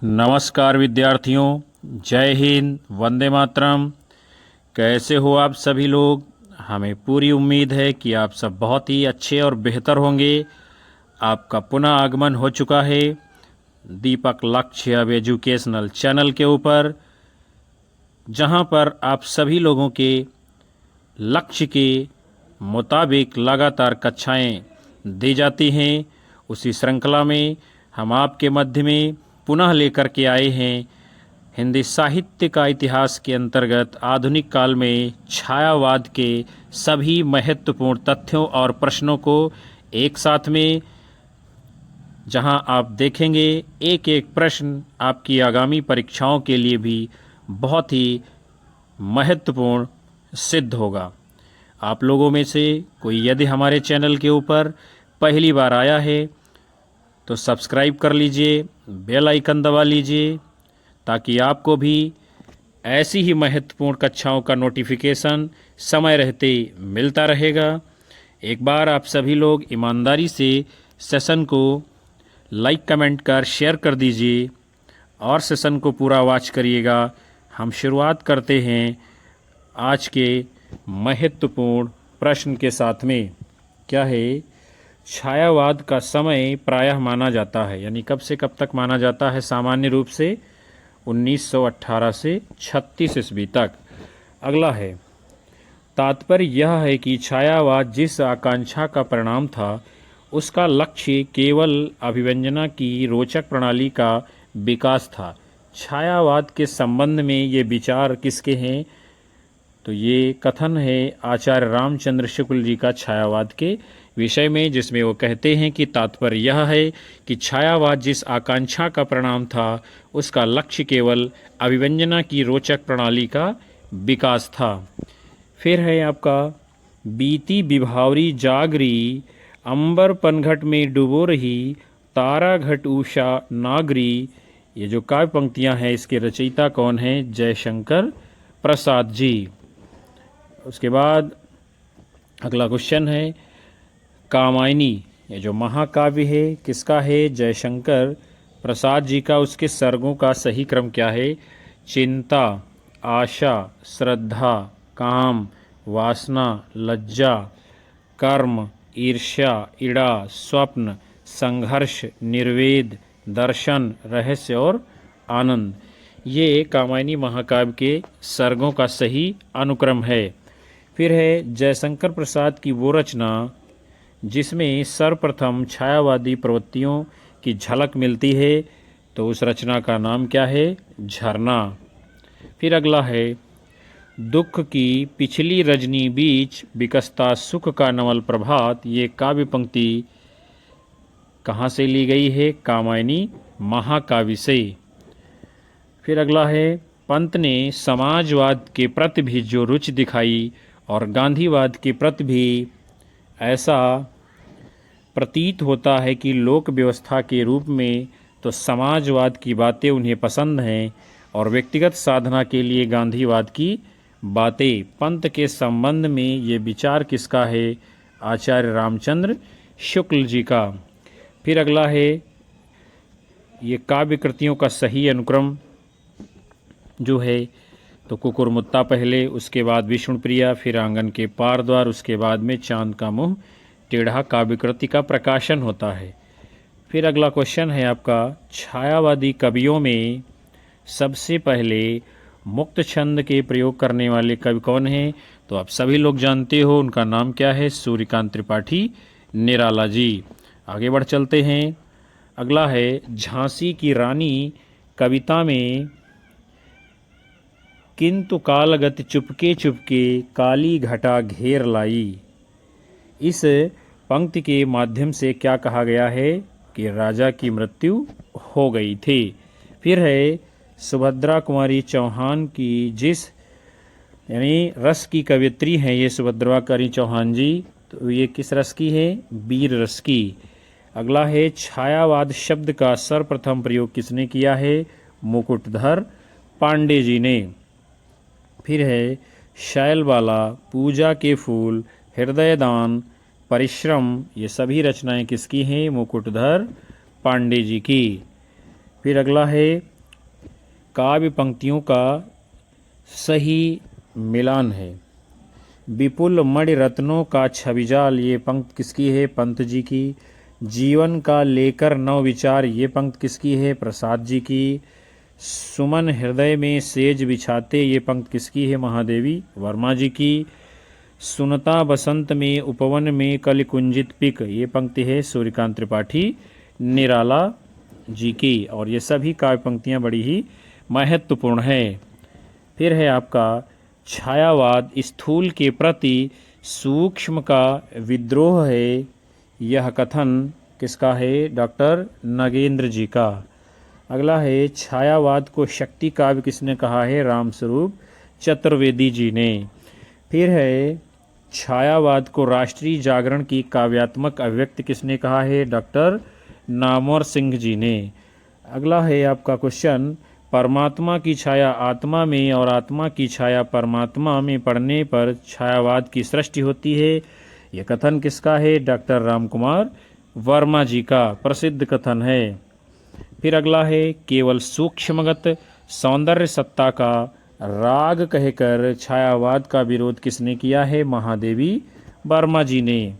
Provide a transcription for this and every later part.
नमस्कार विद्यार्थियों, जय हिंद, वंदे मातरम। कैसे हो आप सभी लोग? हमें पूरी उम्मीद है कि आप सब बहुत ही अच्छे और बेहतर होंगे। आपका पुनः आगमन हो चुका है दीपक लक्ष्य अब एजुकेशनल चैनल के ऊपर, जहां पर आप सभी लोगों के लक्ष्य के मुताबिक लगातार कक्षाएं दी जाती हैं। उसी श्रृंखला में हम आपके मध्य में पुनः लेकर के आए हैं हिंदी साहित्य का इतिहास के अंतर्गत आधुनिक काल में छायावाद के सभी महत्वपूर्ण तथ्यों और प्रश्नों को एक साथ में, जहां आप देखेंगे एक एक प्रश्न आपकी आगामी परीक्षाओं के लिए भी बहुत ही महत्वपूर्ण सिद्ध होगा। आप लोगों में से कोई यदि हमारे चैनल के ऊपर पहली बार आया है तो सब्सक्राइब कर लीजिए, बेल आइकन दबा लीजिए, ताकि आपको भी ऐसी ही महत्वपूर्ण कक्षाओं का नोटिफिकेशन समय रहते मिलता रहेगा। एक बार आप सभी लोग ईमानदारी से सेशन को लाइक कमेंट कर शेयर कर दीजिए और सेशन को पूरा वॉच करिएगा। हम शुरुआत करते हैं आज के महत्वपूर्ण प्रश्न के साथ में। क्या है? छायावाद का समय प्रायः माना जाता है, यानी कब से कब तक माना जाता है? सामान्य रूप से 1918 से 36 ईस्वी तक। अगला है, तात्पर्य यह है कि छायावाद जिस आकांक्षा का परिणाम था उसका लक्ष्य केवल अभिव्यंजना की रोचक प्रणाली का विकास था। छायावाद के संबंध में ये विचार किसके हैं? तो ये कथन है आचार्य रामचंद्र शुक्ल जी का छायावाद के विषय में, जिसमें वो कहते हैं कि तात्पर्य यह है कि छायावाद जिस आकांक्षा का परिणाम था उसका लक्ष्य केवल अभिव्यंजना की रोचक प्रणाली का विकास था। फिर है आपका, बीती विभावरी जागरी, अंबर पनघट में डुबो रही, तारा घट उषा नागरी। ये जो काव्य पंक्तियां हैं इसके रचयिता कौन हैं? जयशंकर प्रसाद जी। उसके बाद अगला क्वेश्चन है, कामायनी ये जो महाकाव्य है किसका है? जयशंकर प्रसाद जी का। उसके सर्गों का सही क्रम क्या है? चिंता, आशा, श्रद्धा, काम, वासना, लज्जा, कर्म, ईर्ष्या, इड़ा, स्वप्न, संघर्ष, निर्वेद, दर्शन, रहस्य और आनंद। ये कामायनी महाकाव्य के सर्गों का सही अनुक्रम है। फिर है जयशंकर प्रसाद की वो रचना जिसमें सर्वप्रथम छायावादी प्रवृत्तियों की झलक मिलती है, तो उस रचना का नाम क्या है? झरना। फिर अगला है, दुख की पिछली रजनी बीच विकसता सुख का नवल प्रभात। ये काव्य पंक्ति कहाँ से ली गई है? कामायनी महाकाव्य से। फिर अगला है, पंत ने समाजवाद के प्रति भी जो रुचि दिखाई और गांधीवाद के प्रति भी ऐसा प्रतीत होता है कि लोक व्यवस्था के रूप में तो समाजवाद की बातें उन्हें पसंद हैं और व्यक्तिगत साधना के लिए गांधीवाद की बातें। पंत के संबंध में ये विचार किसका है? आचार्य रामचंद्र शुक्ल जी का। फिर अगला है, ये काव्य कृतियों का सही अनुक्रम जो है तो कुकुरमुत्ता पहले, उसके बाद विष्णुप्रिया, फिर आंगन के पार द्वार, उसके बाद में चांद का मुंह टेढ़ा काव्य कृति का प्रकाशन होता है। फिर अगला क्वेश्चन है आपका, छायावादी कवियों में सबसे पहले मुक्त छंद के प्रयोग करने वाले कवि कौन हैं? तो आप सभी लोग जानते हो, उनका नाम क्या है? सूर्यकांत त्रिपाठी निराला जी। आगे बढ़ चलते हैं। अगला है, झांसी की रानी कविता में किंतु कालगत चुपके चुपके काली घटा घेर लाई। इस पंक्ति के माध्यम से क्या कहा गया है? कि राजा की मृत्यु हो गई थी। फिर है, सुभद्रा कुमारी चौहान की जिस यानी रस की कवियत्री हैं ये सुभद्रा कुमारी चौहान जी, तो ये किस रस की है? वीर रस की। अगला है, छायावाद शब्द का सर्वप्रथम प्रयोग किसने किया है? मुकुटधर पांडे जी ने। फिर है, शैलबाला, पूजा के फूल, हृदयदान, परिश्रम, ये सभी रचनाएं किसकी हैं? मुकुटधर पांडे जी की। फिर अगला है, काव्य पंक्तियों का सही मिलान है। विपुल मणि रत्नों का छविजाल, ये पंक्ति किसकी है? पंत जी की। जीवन का लेकर नव विचार, ये पंक्ति किसकी है? प्रसाद जी की। सुमन हृदय में सेज बिछाते, ये पंक्ति किसकी है? महादेवी वर्मा जी की। सुनता बसंत में उपवन में कल कुंजित पिक, ये पंक्ति है सूर्यकांत त्रिपाठी निराला जी की। और ये सभी काव्य पंक्तियाँ बड़ी ही महत्वपूर्ण है। फिर है आपका छायावाद स्थूल के प्रति सूक्ष्म का विद्रोह है, यह कथन किसका है? डॉक्टर नगेंद्र जी का। अगला है छायावाद को शक्ति काव्य किसने कहा है? रामस्वरूप चतुर्वेदी जी ने। फिर है छायावाद को राष्ट्रीय जागरण की काव्यात्मक अभिव्यक्ति किसने कहा है? डॉक्टर नामवर सिंह जी ने। अगला है आपका क्वेश्चन, परमात्मा की छाया आत्मा में और आत्मा की छाया परमात्मा में पड़ने पर छायावाद की सृष्टि होती है, यह कथन किसका है? डॉक्टर रामकुमार वर्मा जी का प्रसिद्ध कथन है। फिर अगला है केवल सूक्ष्मगत सौंदर्य सत्ता का राग कहकर छायावाद का विरोध किसने किया है? महादेवी वर्मा जी ने।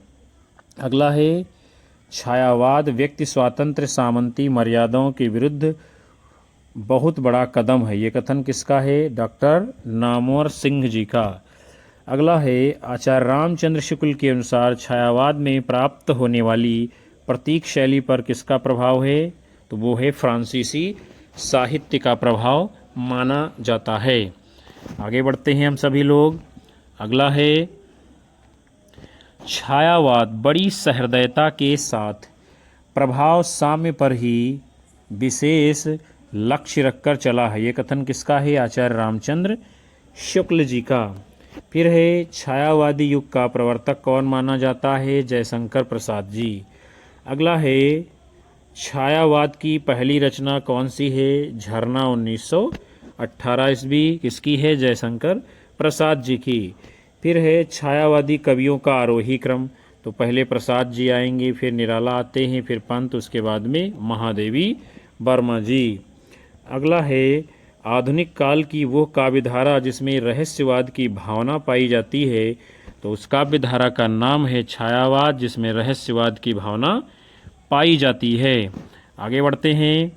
अगला है छायावाद व्यक्ति स्वातंत्र्य सामंती मर्यादाओं के विरुद्ध बहुत बड़ा कदम है, ये कथन किसका है? डॉक्टर नामवर सिंह जी का। अगला है आचार्य रामचंद्र शुक्ल के अनुसार छायावाद में प्राप्त होने वाली प्रतीक शैली पर किसका प्रभाव है? तो वो है फ्रांसीसी साहित्य का प्रभाव माना जाता है। आगे बढ़ते हैं हम सभी लोग। अगला है छायावाद बड़ी सहृदयता के साथ प्रभाव साम्य पर ही विशेष लक्ष्य रखकर चला है, ये कथन किसका है? आचार्य रामचंद्र शुक्ल जी का। फिर है छायावादी युग का प्रवर्तक कौन माना जाता है? जयशंकर प्रसाद जी। अगला है छायावाद की पहली रचना कौन सी है? झरना 1918 ईस्वी, किसकी है? जयशंकर प्रसाद जी की। फिर है छायावादी कवियों का आरोही क्रम, तो पहले प्रसाद जी आएंगे, फिर निराला आते हैं, फिर पंत, उसके बाद में महादेवी वर्मा जी। अगला है आधुनिक काल की वो काव्यधारा जिसमें रहस्यवाद की भावना पाई जाती है, तो उस काव्यधारा का नाम है छायावाद, जिसमें रहस्यवाद की भावना पाई जाती है। आगे बढ़ते हैं।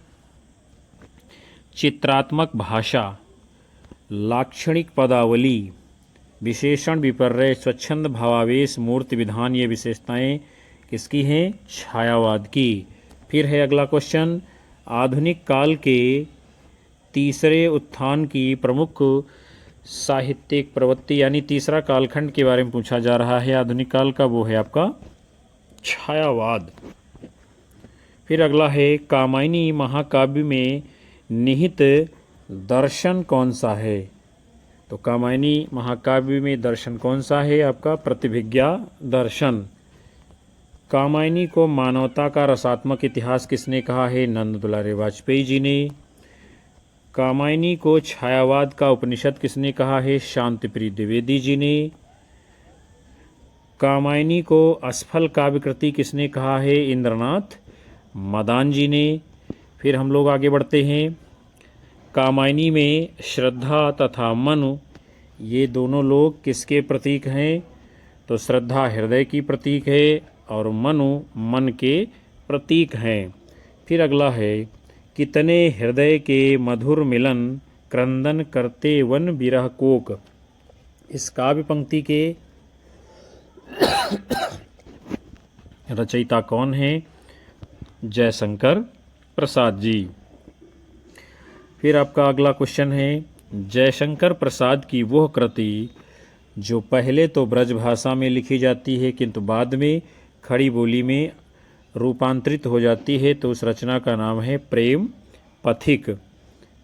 चित्रात्मक भाषा, लाक्षणिक पदावली, विशेषण विपर्यय, स्वच्छंद भावावेश, मूर्ति विधान, ये विशेषताएं किसकी हैं? छायावाद की। फिर है अगला क्वेश्चन, आधुनिक काल के तीसरे उत्थान की प्रमुख साहित्यिक प्रवृत्ति यानी तीसरा कालखंड के बारे में पूछा जा रहा है आधुनिक काल का, वो है आपका छायावाद। फिर अगला है कामायनी महाकाव्य में निहित दर्शन कौन सा है? तो कामायनी महाकाव्य में दर्शन कौन सा है? आपका प्रतिभिज्ञा दर्शन। कामायनी को मानवता का रसात्मक इतिहास किसने कहा है? नंद दुलारे वाजपेयी जी ने। कामायनी को छायावाद का उपनिषद किसने कहा है? शांतिप्रिय द्विवेदी जी ने। कामायनी को असफल काव्यकृति किसने कहा है? इंद्रनाथ मदान जी ने। फिर हम लोग आगे बढ़ते हैं। कामायनी में श्रद्धा तथा मनु, ये दोनों लोग किसके प्रतीक हैं? तो श्रद्धा हृदय की प्रतीक है और मनु मन के प्रतीक हैं। फिर अगला है कितने हृदय के मधुर मिलन क्रंदन करते वन विरह कोक, इस काव्य पंक्ति के रचयिता कौन है? जयशंकर प्रसाद जी। फिर आपका अगला क्वेश्चन है, जयशंकर प्रसाद की वह कृति जो पहले तो ब्रज भाषा में लिखी जाती है किंतु बाद में खड़ी बोली में रूपांतरित हो जाती है, तो उस रचना का नाम है प्रेम पथिक।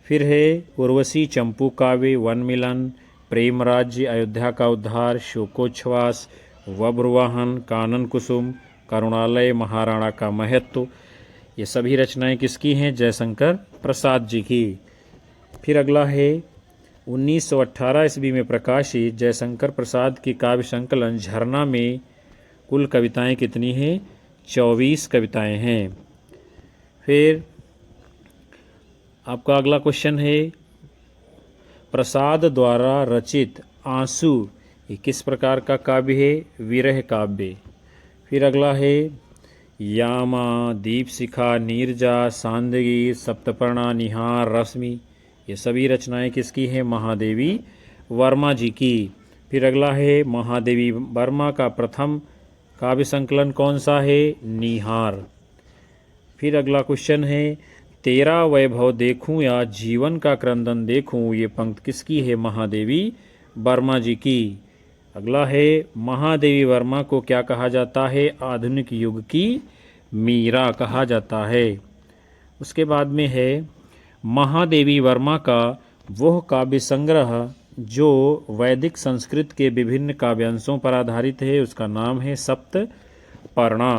फिर है उर्वशी चंपू काव्य, वन मिलन, प्रेम राज्य, अयोध्या का उद्धार, शोकोच्छ्वास, वब्रवाहन, कानन कुसुम, करुणालय, महाराणा का महत्व, ये सभी रचनाएं किसकी हैं? जयशंकर प्रसाद जी की। फिर अगला है 1918 ईस्वी में प्रकाशित जयशंकर प्रसाद की काव्य संकलन झरना में कुल कविताएं कितनी हैं? 24 कविताएं हैं। फिर आपका अगला क्वेश्चन है, प्रसाद द्वारा रचित आंसू ये किस प्रकार का काव्य है? विरह काव्य। फिर अगला है यामा, दीपशिखा, नीरजा, सांदगी, सप्तपर्णा, निहार, रश्मि ये सभी रचनाएं किसकी हैं? महादेवी वर्मा जी की। फिर अगला है महादेवी वर्मा का प्रथम काव्य संकलन कौन सा है? निहार। फिर अगला क्वेश्चन है तेरा वैभव देखूं या जीवन का क्रंदन देखूं ये पंक्ति किसकी है? महादेवी वर्मा जी की। अगला है महादेवी वर्मा को क्या कहा जाता है? आधुनिक युग की मीरा कहा जाता है। उसके बाद में है महादेवी वर्मा का वह काव्य संग्रह जो वैदिक संस्कृत के विभिन्न काव्यांशों पर आधारित है, उसका नाम है सप्तपर्णा।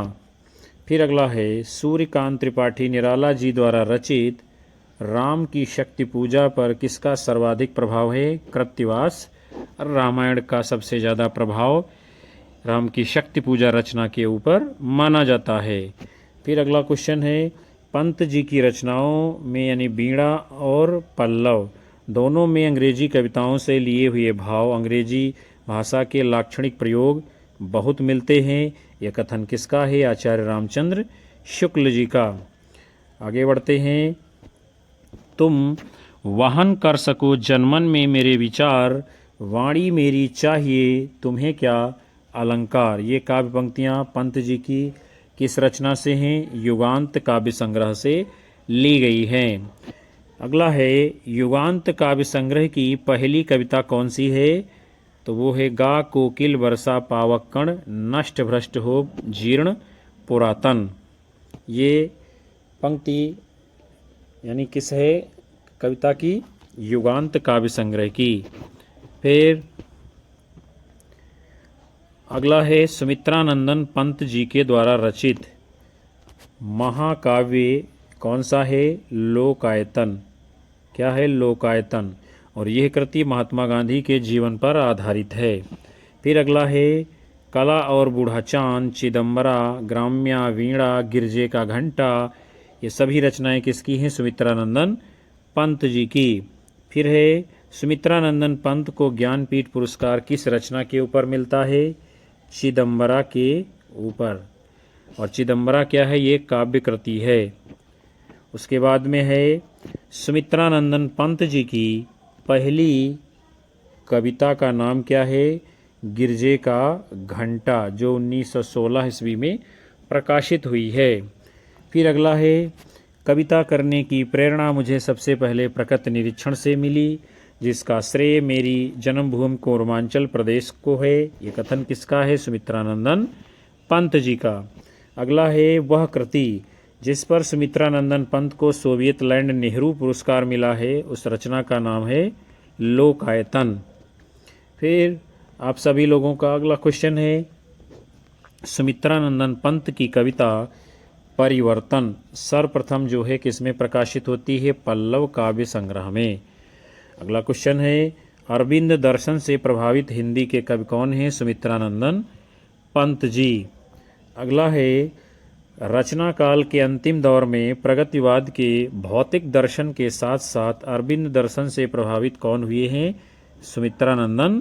फिर अगला है सूर्यकांत त्रिपाठी निराला जी द्वारा रचित राम की शक्ति पूजा पर किसका सर्वाधिक प्रभाव है? कृत्तिवास रामायण का सबसे ज़्यादा प्रभाव राम की शक्ति पूजा रचना के ऊपर माना जाता है। फिर अगला क्वेश्चन है पंत जी की रचनाओं में यानी वीणा और पल्लव दोनों में अंग्रेजी कविताओं से लिए हुए भाव, अंग्रेजी भाषा के लाक्षणिक प्रयोग बहुत मिलते हैं। यह कथन किसका है? आचार्य रामचंद्र शुक्ल जी का। आगे बढ़ते हैं तुम वहन कर सको जनमन में मेरे विचार, वाणी मेरी चाहिए तुम्हें क्या अलंकार। ये काव्य पंक्तियाँ पंत जी की किस रचना से हैं? युगांत काव्य संग्रह से ली गई हैं। अगला है युगांत काव्य संग्रह की पहली कविता कौन सी है? तो वो है गा कोकिल वर्षा पावक कण, नष्ट भ्रष्ट हो जीर्ण पुरातन। ये पंक्ति यानी किस है? कविता की युगांत काव्य संग्रह की। फिर अगला है सुमित्रानंदन पंत जी के द्वारा रचित महाकाव्य कौन सा है? लोकायतन। क्या है? लोकायतन। और यह कृति महात्मा गांधी के जीवन पर आधारित है। फिर अगला है कला और बूढ़ा चांद, चिदम्बरा, ग्राम्या, वीणा, गिरजे का घंटा ये सभी रचनाएं किसकी हैं? सुमित्रानंदन पंत जी की। फिर है सुमित्रानंदन पंत को ज्ञानपीठ पुरस्कार किस रचना के ऊपर मिलता है? चिदम्बरा के ऊपर। और चिदम्बरा क्या है? ये काव्य कृति है। उसके बाद में है सुमित्रानंदन पंत जी की पहली कविता का नाम क्या है? गिरजे का घंटा, जो 1916 ईस्वी में प्रकाशित हुई है। फिर अगला है कविता करने की प्रेरणा मुझे सबसे पहले प्रकृति निरीक्षण से मिली, जिसका श्रेय मेरी जन्मभूमि कोरमांचल प्रदेश को है। ये कथन किसका है? सुमित्रानंदन पंत जी का। अगला है वह कृति जिस पर सुमित्रानंदन पंत को सोवियत लैंड नेहरू पुरस्कार मिला है, उस रचना का नाम है लोकायतन। फिर आप सभी लोगों का अगला क्वेश्चन है सुमित्रानंदन पंत की कविता परिवर्तन सर्वप्रथम जो है किसमें प्रकाशित होती है? पल्लव काव्य संग्रह में। अगला क्वेश्चन है अरविंद दर्शन से प्रभावित हिंदी के कवि कौन हैं? सुमित्रानंदन पंत जी। अगला है रचना काल के अंतिम दौर में प्रगतिवाद के भौतिक दर्शन के साथ साथ अरविंद दर्शन से प्रभावित कौन हुए हैं? सुमित्रानंदन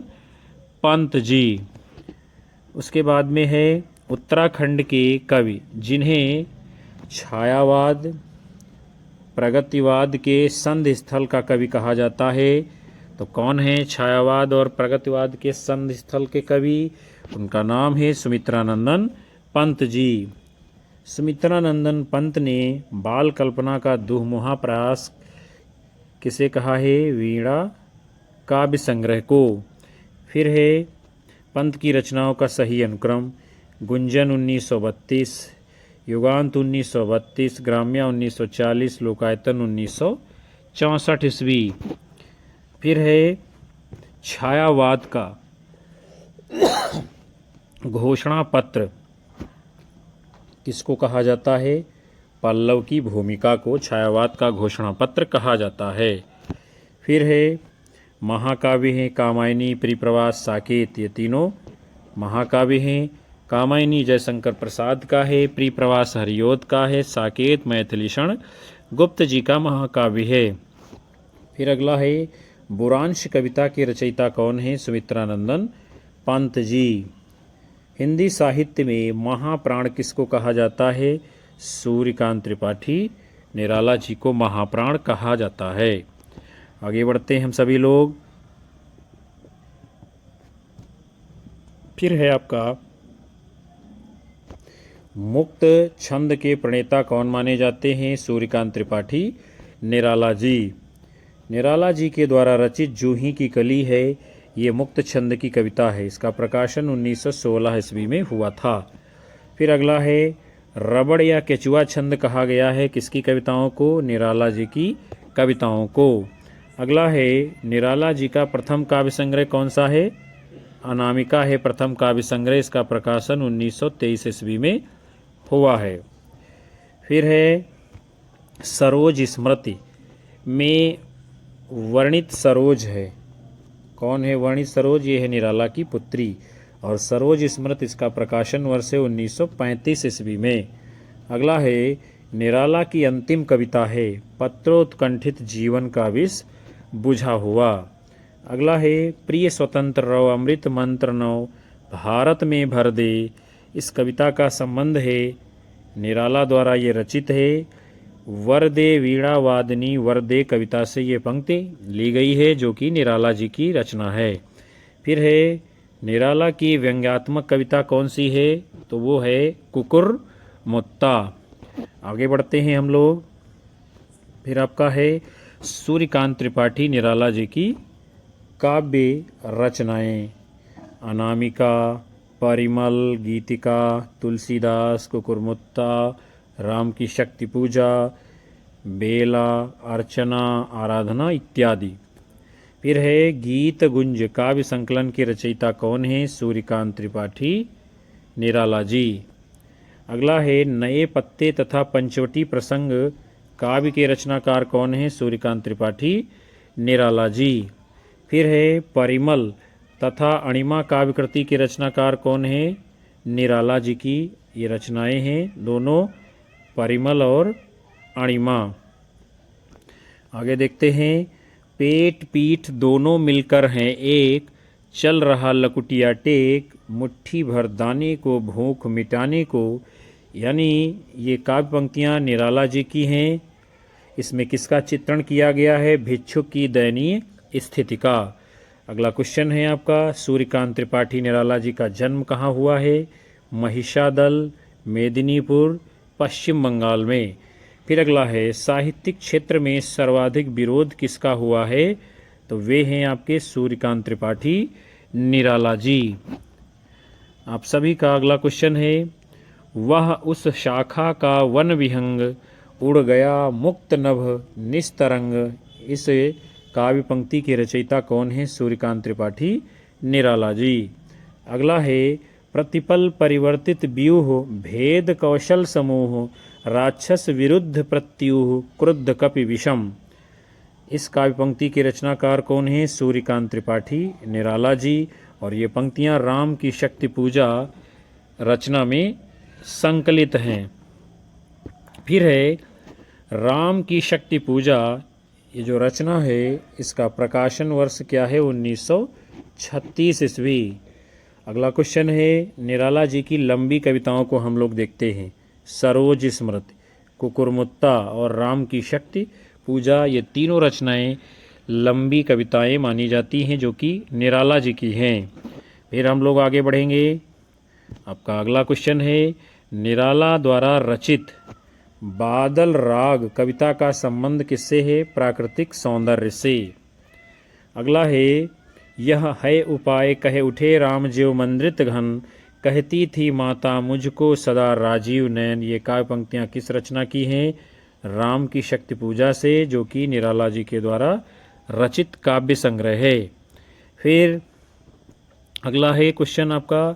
पंत जी। उसके बाद में है उत्तराखंड के कवि जिन्हें छायावाद प्रगतिवाद के संधि स्थल का कवि कहा जाता है। तो कौन है छायावाद और प्रगतिवाद के संधि स्थल के कवि? उनका नाम है सुमित्रानंदन पंत जी। सुमित्रानंदन पंत ने बाल कल्पना का दुहमुहा प्रयास किसे कहा है? वीणा काव्य संग्रह को। फिर है पंत की रचनाओं का सही अनुक्रम गुंजन 1932, युगांत 1932, ग्राम्या 1940, लोकायतन 1964 ईस्वी। फिर है छायावाद का घोषणा पत्र किसको कहा जाता है? पल्लव की भूमिका को छायावाद का घोषणा पत्र कहा जाता है। फिर है महाकाव्य हैं कामायनी, प्रियप्रवास, साकेत, ये तीनों महाकाव्य हैं। कामायनी जयशंकर प्रसाद का है, प्रियप्रवास हरिओद का है, साकेत मैथिलीषण गुप्त जी का महाकाव्य है। फिर अगला है बुरांश कविता के रचयिता कौन हैं? सुमित्रानंदन पंत जी। हिंदी साहित्य में महाप्राण किसको कहा जाता है? सूर्यकांत त्रिपाठी निराला जी को महाप्राण कहा जाता है। आगे बढ़ते हैं हम सभी लोग। फिर है आपका मुक्त छंद के प्रणेता कौन माने जाते हैं? सूर्यकांत त्रिपाठी निराला जी। निराला जी के द्वारा रचित जूही की कली है, ये मुक्त छंद की कविता है। इसका प्रकाशन 1916 ईस्वी में हुआ था। फिर अगला है रबड़ या केचुआ छंद कहा गया है किसकी कविताओं को? निराला जी की कविताओं को। अगला है निराला जी का प्रथम काव्य संग्रह कौन सा है? अनामिका है प्रथम काव्य संग्रह। इसका प्रकाशन 1923 ईस्वी में हुआ है। फिर है सरोज स्मृति में वर्णित सरोज है, कौन है वर्णित सरोज? ये है निराला की पुत्री। और सरोज स्मृति इसका प्रकाशन वर्ष है 1935 ईस्वी में। अगला है निराला की अंतिम कविता है पत्रोत्कंठित जीवन का विष बुझा हुआ। अगला है प्रिय स्वतंत्र रहो अमृत मंत्र नौ भारत में भर दे। इस कविता का संबंध है निराला द्वारा ये रचित है। वरदे वीणा वादनी वरदे कविता से ये पंक्ति ली गई है जो कि निराला जी की रचना है। फिर है निराला की व्यंग्यात्मक कविता कौन सी है? तो वो है कुकुर मुत्ता। आगे बढ़ते हैं हम लोग। फिर आपका है सूर्यकांत त्रिपाठी निराला जी की काव्य रचनाएं। अनामिका, परिमल, गीतिका, तुलसीदास, कुकुरमुत्ता, राम की शक्ति पूजा, बेला, अर्चना, आराधना इत्यादि। फिर है गीत गुंज काव्य संकलन के रचयिता कौन है? सूर्यकांत त्रिपाठी निराला जी। अगला है नए पत्ते तथा पंचवटी प्रसंग काव्य के रचनाकार कौन है? सूर्यकांत त्रिपाठी निराला जी। फिर है परिमल तथा अणिमा काव्य कृति के रचनाकार कौन है? निराला जी की ये रचनाएं हैं दोनों, परिमल और अणिमा। आगे देखते हैं पेट पीठ दोनों मिलकर हैं एक, चल रहा लकुटिया टेक, मुट्ठी भर दाने को भूख मिटाने को। यानी ये काव्य पंक्तियाँ निराला जी की हैं। इसमें किसका चित्रण किया गया है? भिक्षुक की दयनीय स्थिति का। अगला क्वेश्चन है आपका सूर्यकांत त्रिपाठी निराला जी का जन्म कहाँ हुआ है? महिषादल, मेदिनीपुर, पश्चिम बंगाल में। फिर अगला है साहित्यिक क्षेत्र में सर्वाधिक विरोध किसका हुआ है? तो वे हैं आपके सूर्यकांत त्रिपाठी निराला जी। आप सभी का अगला क्वेश्चन है वह उस शाखा का वन विहंग उड़ गया मुक्त नभ निस्तरंग। इस काव्य पंक्ति के रचयिता कौन है? सूर्यकांत त्रिपाठी निराला जी। अगला है प्रतिपल परिवर्तित व्यूह भेद कौशल समूह राक्षस विरुद्ध प्रत्युह क्रुद्ध कपि विषम। इस काव्य पंक्ति के रचनाकार कौन है? सूर्यकांत त्रिपाठी निराला जी। और ये पंक्तियां राम की शक्ति पूजा रचना में संकलित हैं। फिर है राम की शक्ति पूजा, ये जो रचना है इसका प्रकाशन वर्ष क्या है? 1936 ईस्वी। अगला क्वेश्चन है निराला जी की लंबी कविताओं को हम लोग देखते हैं। सरोज स्मृति, कुकुरमुत्ता और राम की शक्ति पूजा, ये तीनों रचनाएं लंबी कविताएं मानी जाती हैं जो कि निराला जी की हैं। फिर हम लोग आगे बढ़ेंगे। आपका अगला क्वेश्चन है निराला द्वारा रचित बादल राग कविता का संबंध किससे है? प्राकृतिक सौंदर्य से। अगला है यह है उपाय कहे उठे राम ज्यों मंद्रित घन, कहती थी माता मुझको सदा राजीव नयन। ये काव्य पंक्तियाँ किस रचना की हैं? राम की शक्ति पूजा से, जो कि निराला जी के द्वारा रचित काव्य संग्रह है। फिर अगला है क्वेश्चन आपका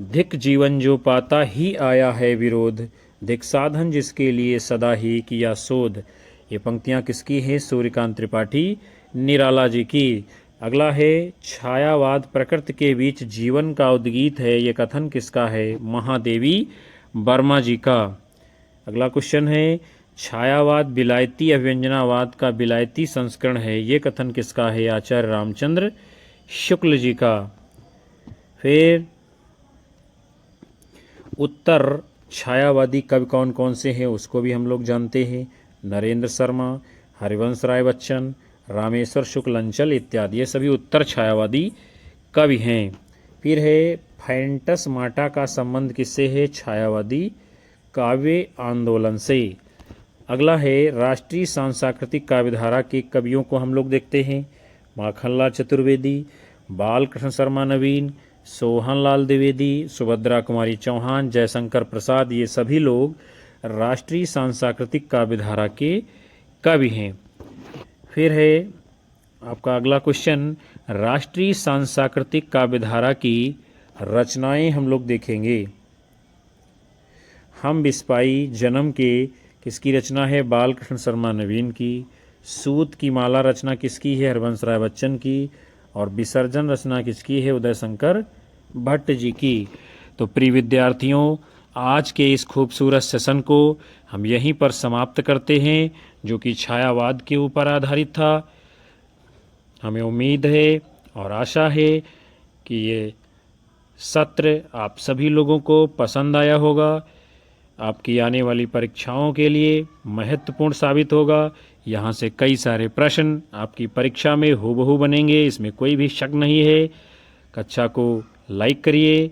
धिक जीवन जो पाता ही आया है विरोध, धिक साधन जिसके लिए सदा ही किया शोध। ये पंक्तियाँ किसकी हैं? सूर्यकांत त्रिपाठी निराला जी की। अगला है छायावाद प्रकृति के बीच जीवन का उद्गीत है, ये कथन किसका है? महादेवी वर्मा जी का। अगला क्वेश्चन है छायावाद विलायती अभिव्यंजनावाद का विलायती संस्करण है, ये कथन किसका है? आचार्य रामचंद्र शुक्ल जी का। फिर उत्तर छायावादी कवि कौन कौन से हैं उसको भी हम लोग जानते हैं। नरेंद्र शर्मा, हरिवंश राय बच्चन, रामेश्वर शुक्ल अंचल इत्यादि, ये सभी उत्तर छायावादी कवि हैं। फिर है फैंटस माटा का संबंध किससे है? छायावादी काव्य आंदोलन से। अगला है राष्ट्रीय सांस्कृतिक काव्यधारा के कवियों को हम लोग देखते हैं। माखनलाल चतुर्वेदी, बालकृष्ण शर्मा नवीन, सोहनलाल द्विवेदी, सुभद्रा कुमारी चौहान, जयशंकर प्रसाद, ये सभी लोग राष्ट्रीय सांस्कृतिक काव्यधारा के कवि हैं। फिर है आपका अगला क्वेश्चन, राष्ट्रीय सांस्कृतिक काव्यधारा की रचनाएं हम लोग देखेंगे। हम बिस्पाई जन्म के किसकी रचना है? बालकृष्ण शर्मा नवीन की। सूत की माला रचना किसकी है? हरिवंश राय बच्चन की। और विसर्जन रचना किसकी है? उदय शंकर भट्ट जी की। तो प्रिय विद्यार्थियों, आज के इस खूबसूरत सेशन को हम यहीं पर समाप्त करते हैं, जो कि छायावाद के ऊपर आधारित था। हमें उम्मीद है और आशा है कि ये सत्र आप सभी लोगों को पसंद आया होगा, आपकी आने वाली परीक्षाओं के लिए महत्वपूर्ण साबित होगा। यहाँ से कई सारे प्रश्न आपकी परीक्षा में हूबहू बनेंगे, इसमें कोई भी शक नहीं है। कक्षा को लाइक करिए,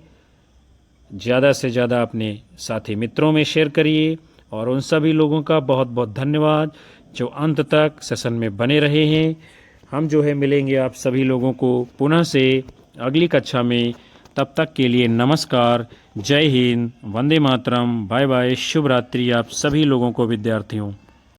ज़्यादा से ज़्यादा अपने साथी मित्रों में शेयर करिए, और उन सभी लोगों का बहुत बहुत धन्यवाद जो अंत तक सेशन में बने रहे हैं। हम जो है मिलेंगे आप सभी लोगों को पुनः से अगली कक्षा में। तब तक के लिए नमस्कार, जय हिंद, वंदे मातरम, बाय बाय, शुभ रात्रि आप सभी लोगों को विद्यार्थियों।